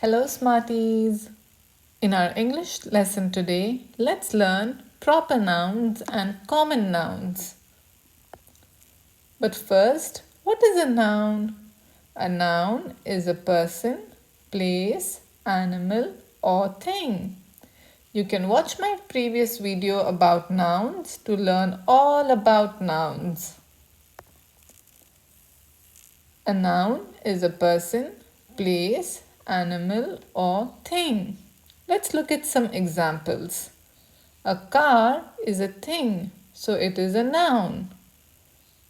Hello Smarties! In our English lesson today, let's learn proper nouns and common nouns. But first, what is a noun? A noun is a person, place, animal or thing. You can watch my previous video about nouns to learn all about nouns. A noun is a person, place, animal or thing. Let's look at some examples. A car is a thing, so it is a noun.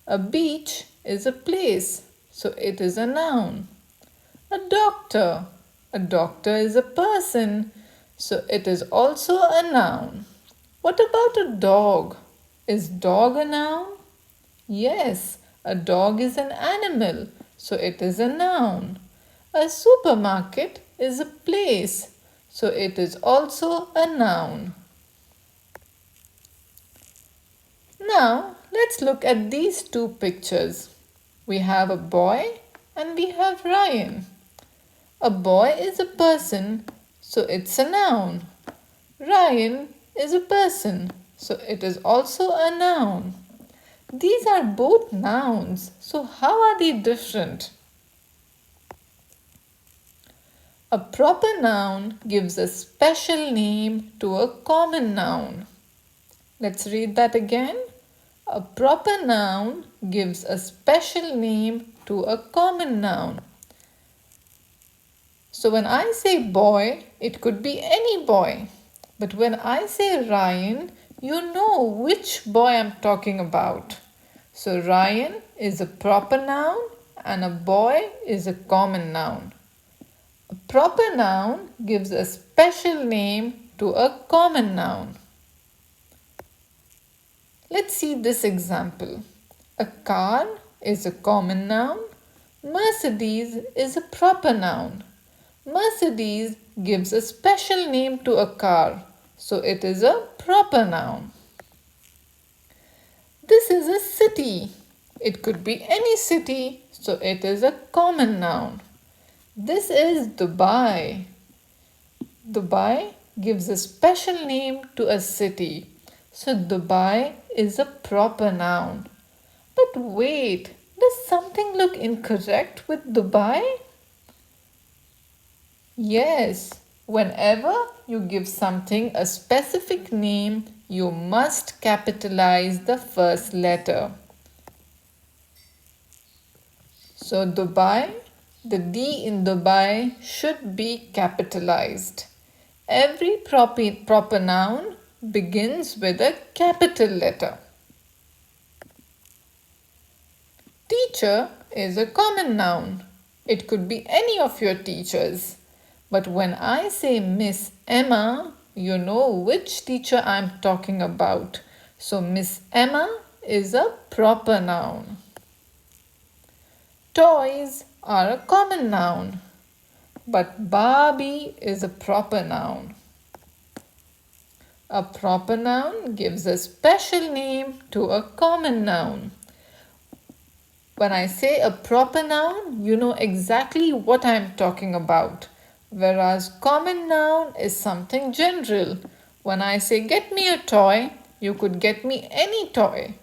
A beach is a place, so it is a noun. A doctor is a person, so it is also a noun. What about a dog? Is dog a noun? Yes, a dog is an animal, so it is a noun. A supermarket is a place, so it is also a noun. Now, let's look at these two pictures. We have a boy and we have Ryan. A boy is a person, so it's a noun. Ryan is a person, so it is also a noun. These are both nouns, so how are they different? A proper noun gives a special name to a common noun. Let's read that again. A proper noun gives a special name to a common noun. So when I say boy, it could be any boy. But when I say Ryan, you know which boy I'm talking about. So Ryan is a proper noun and a boy is a common noun. A proper noun gives a special name to a common noun. Let's see this example. A car is a common noun. Mercedes is a proper noun. Mercedes gives a special name to a car, so it is a proper noun. This is a city. It could be any city, so it is a common noun. This is Dubai. Dubai gives a special name to a city, so Dubai is a proper noun. But wait, does something look incorrect with Dubai? Yes, whenever you give something a specific name, you must capitalize the first letter. So Dubai, the D in Dubai should be capitalized. Every proper noun begins with a capital letter. Teacher is a common noun. It could be any of your teachers. But when I say Miss Emma, you know which teacher I'm talking about. So Miss Emma is a proper noun. Toys are a common noun. But Barbie is a proper noun. A proper noun gives a special name to a common noun. When I say a proper noun, you know exactly what I'm talking about. Whereas common noun is something general. When I say get me a toy, you could get me any toy.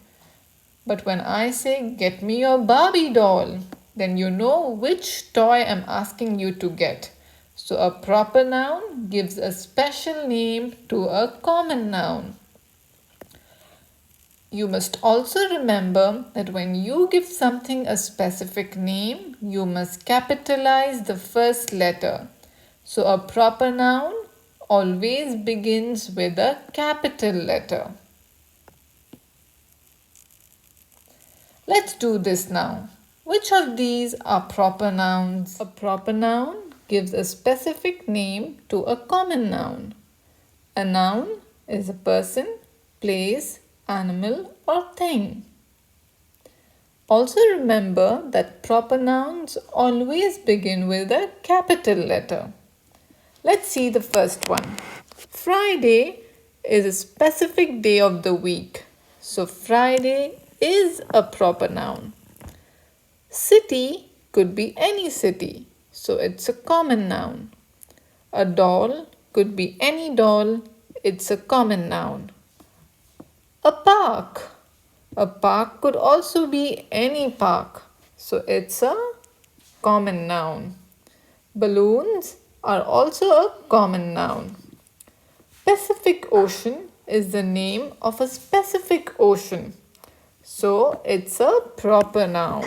But when I say get me your Barbie doll, then you know which toy I'm asking you to get. So a proper noun gives a special name to a common noun. You must also remember that when you give something a specific name, you must capitalize the first letter. So a proper noun always begins with a capital letter. Let's do this now. Which of these are proper nouns? A proper noun gives a specific name to a common noun. A noun is a person, place, animal or thing. Also remember that proper nouns always begin with a capital letter. Let's see the first one. Friday is a specific day of the week. So Friday is a proper noun. City could be any city. So it's a common noun. A doll could be any doll. It's a common noun. A park. A park could also be any park. So it's a common noun. Balloons are also a common noun. Pacific Ocean is the name of a specific ocean. So it's a proper noun.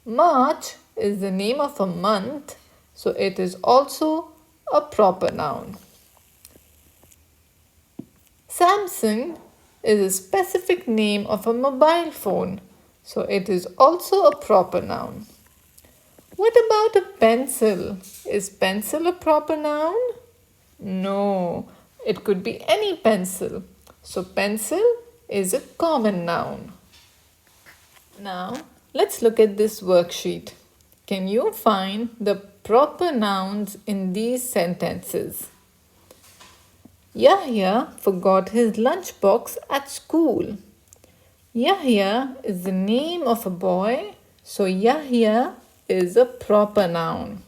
March is the name of a month. So it is also a proper noun. Samsung is a specific name of a mobile phone. So it is also a proper noun. What about a pencil? Is pencil a proper noun? No, it could be any pencil. So pencil is a common noun. Now let's look at this worksheet. Can you find the proper nouns in these sentences? Yahya forgot his lunchbox at school. Yahya is the name of a boy, so Yahya is a proper noun.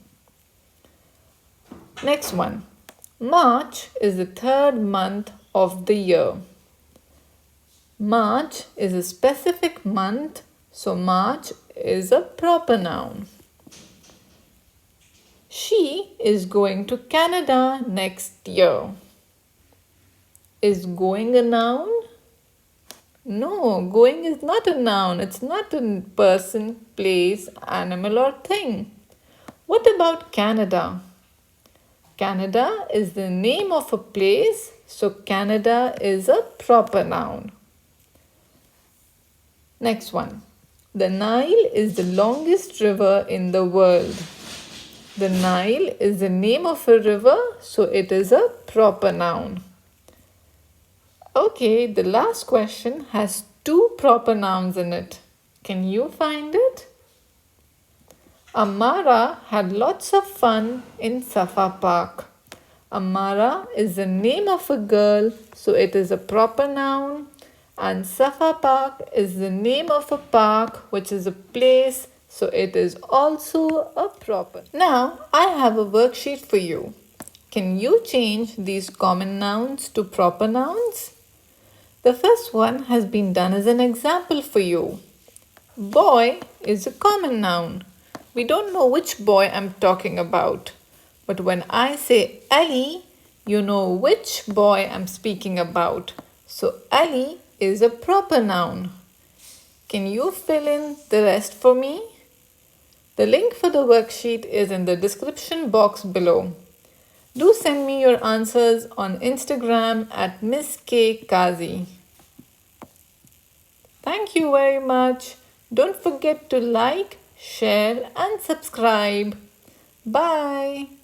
Next one. March is the third month of the year. March is a specific month, so March is a proper noun. She is going to Canada next year. Is going a noun? No, going is not a noun. It's not a person, place, animal, or thing. What about Canada? Canada is the name of a place, so Canada is a proper noun. Next one. The Nile is the longest river in the world. The Nile is the name of a river, so it is a proper noun. Okay, the last question has two proper nouns in it. Can you find it? Amara had lots of fun in Safa Park. Amara is the name of a girl, so it is a proper noun. And Safa Park is the name of a park, which is a place, so it is also a proper. Now, I have a worksheet for you. Can you change these common nouns to proper nouns? The first one has been done as an example for you. Boy is a common noun. We don't know which boy I'm talking about. But when I say Ali, you know which boy I'm speaking about. So Ali is a proper noun. Can you fill in the rest for me? The link for the worksheet is in the description box below. Do send me your answers on Instagram at Miss K Kazi. Thank you very much. Don't forget to like, share and subscribe. Bye.